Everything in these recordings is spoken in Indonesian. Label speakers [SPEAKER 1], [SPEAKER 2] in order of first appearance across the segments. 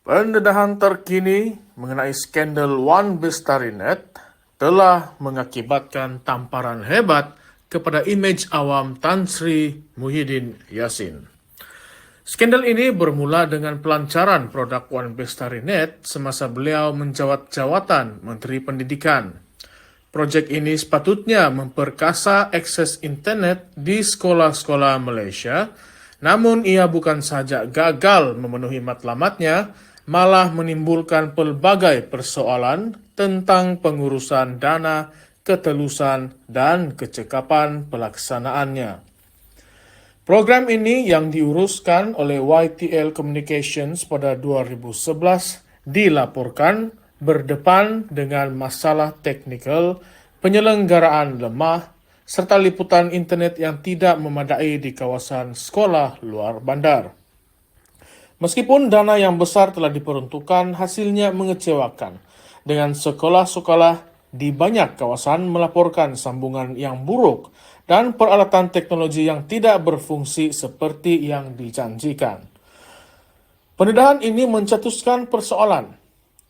[SPEAKER 1] Pendedahan terkini mengenai skandal One Bestarinet telah mengakibatkan tamparan hebat kepada image awam Tan Sri Muhyiddin Yassin. Skandal ini bermula dengan pelancaran produk One Bestarinet semasa beliau menjawat jawatan Menteri Pendidikan. Proyek ini sepatutnya memperkasa akses internet di sekolah-sekolah Malaysia, namun ia bukan saja gagal memenuhi matlamatnya, malah menimbulkan pelbagai persoalan tentang pengurusan dana, ketelusan, dan kecekapan pelaksanaannya. Program ini yang diuruskan oleh YTL Communications pada 2011 dilaporkan berdepan dengan masalah teknikal, penyelenggaraan lemah, serta liputan internet yang tidak memadai di kawasan sekolah luar bandar. Meskipun dana yang besar telah diperuntukkan, hasilnya mengecewakan. Dengan sekolah-sekolah di banyak kawasan melaporkan sambungan yang buruk dan peralatan teknologi yang tidak berfungsi seperti yang dijanjikan. Pendedahan ini mencetuskan persoalan.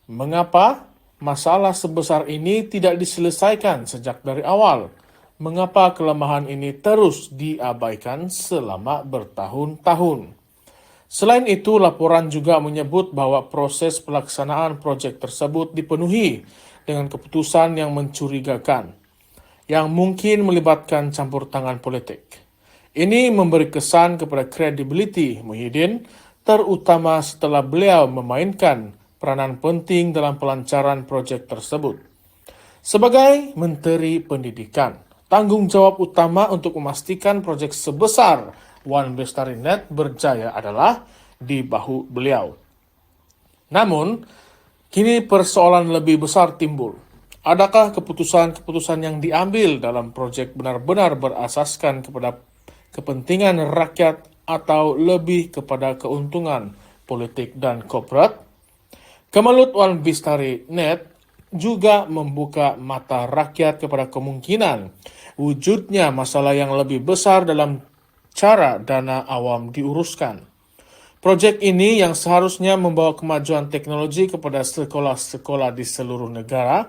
[SPEAKER 1] Mengapa masalah sebesar ini tidak diselesaikan sejak dari awal? Mengapa kelemahan ini terus diabaikan selama bertahun-tahun? Selain itu, laporan juga menyebut bahwa proses pelaksanaan proyek tersebut dipenuhi dengan keputusan yang mencurigakan, yang mungkin melibatkan campur tangan politik. Ini memberi kesan kepada kredibiliti Muhyiddin, terutama setelah beliau memainkan peranan penting dalam pelancaran proyek tersebut. Sebagai Menteri Pendidikan, tanggung jawab utama untuk memastikan proyek sebesar One Bestarinet berjaya adalah di bahu beliau. Namun, kini persoalan lebih besar timbul. Adakah keputusan-keputusan yang diambil dalam proyek benar-benar berasaskan kepada kepentingan rakyat atau lebih kepada keuntungan politik dan korporat? Kemelut One Bestarinet juga membuka mata rakyat kepada kemungkinan wujudnya masalah yang lebih besar dalam cara dana awam diuruskan. Proyek ini yang seharusnya membawa kemajuan teknologi kepada sekolah-sekolah di seluruh negara,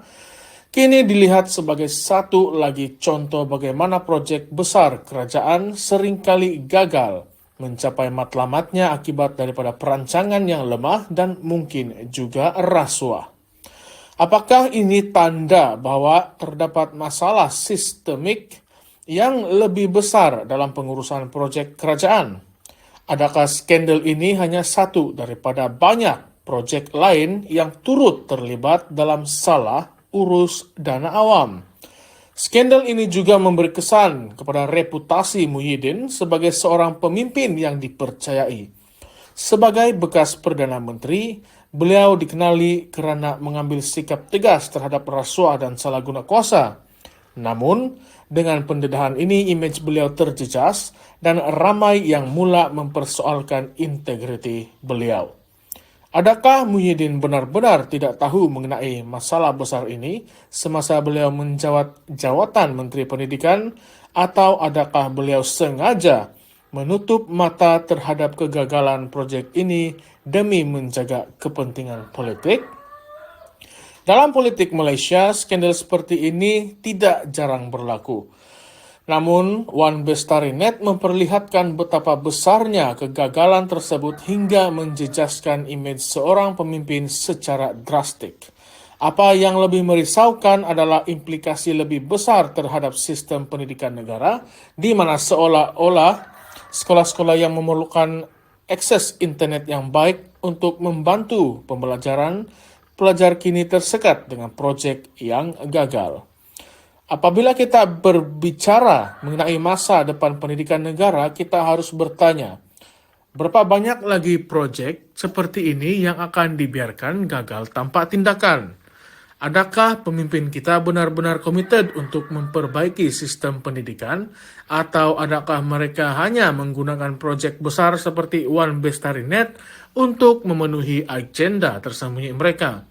[SPEAKER 1] kini dilihat sebagai satu lagi contoh bagaimana proyek besar kerajaan seringkali gagal mencapai matlamatnya akibat daripada perancangan yang lemah dan mungkin juga rasuah. Apakah ini tanda bahwa terdapat masalah sistemik yang lebih besar dalam pengurusan proyek kerajaan? Adakah skandal ini hanya satu daripada banyak proyek lain yang turut terlibat dalam salah urus dana awam? Skandal ini juga memberi kesan kepada reputasi Muhyiddin sebagai seorang pemimpin yang dipercayai. Sebagai bekas Perdana Menteri, beliau dikenali kerana mengambil sikap tegas terhadap rasuah dan salah guna kuasa. Namun, dengan pendedahan ini imej beliau terjejas dan ramai yang mula mempersoalkan integriti beliau. Adakah Muhyiddin benar-benar tidak tahu mengenai masalah besar ini semasa beliau menjawat jawatan Menteri Pendidikan, atau adakah beliau sengaja menutup mata terhadap kegagalan proyek ini demi menjaga kepentingan politik? Dalam politik Malaysia, skandal seperti ini tidak jarang berlaku. Namun, One Bestarinet memperlihatkan betapa besarnya kegagalan tersebut hingga menjejaskan imej seorang pemimpin secara drastik. Apa yang lebih merisaukan adalah implikasi lebih besar terhadap sistem pendidikan negara, di mana seolah-olah sekolah-sekolah yang memerlukan akses internet yang baik untuk membantu pembelajaran, pelajar kini tersekat dengan proyek yang gagal. Apabila kita berbicara mengenai masa depan pendidikan negara, kita harus bertanya, berapa banyak lagi proyek seperti ini yang akan dibiarkan gagal tanpa tindakan? Adakah pemimpin kita benar-benar komited untuk memperbaiki sistem pendidikan, atau adakah mereka hanya menggunakan proyek besar seperti One Bestarinet untuk memenuhi agenda tersembunyi mereka?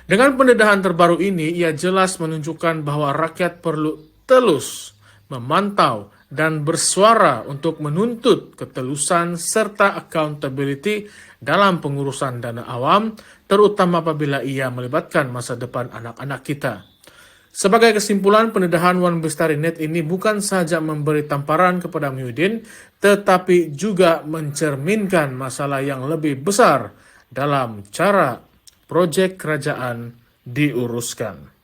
[SPEAKER 1] Dengan pendedahan terbaru ini, ia jelas menunjukkan bahwa rakyat perlu telus memantau dan bersuara untuk menuntut ketelusan serta accountability dalam pengurusan dana awam, terutama apabila ia melibatkan masa depan anak-anak kita. Sebagai kesimpulan, pendedahan One Bestarinet ini bukan saja memberi tamparan kepada Muhyiddin, tetapi juga mencerminkan masalah yang lebih besar dalam cara proyek kerajaan diuruskan.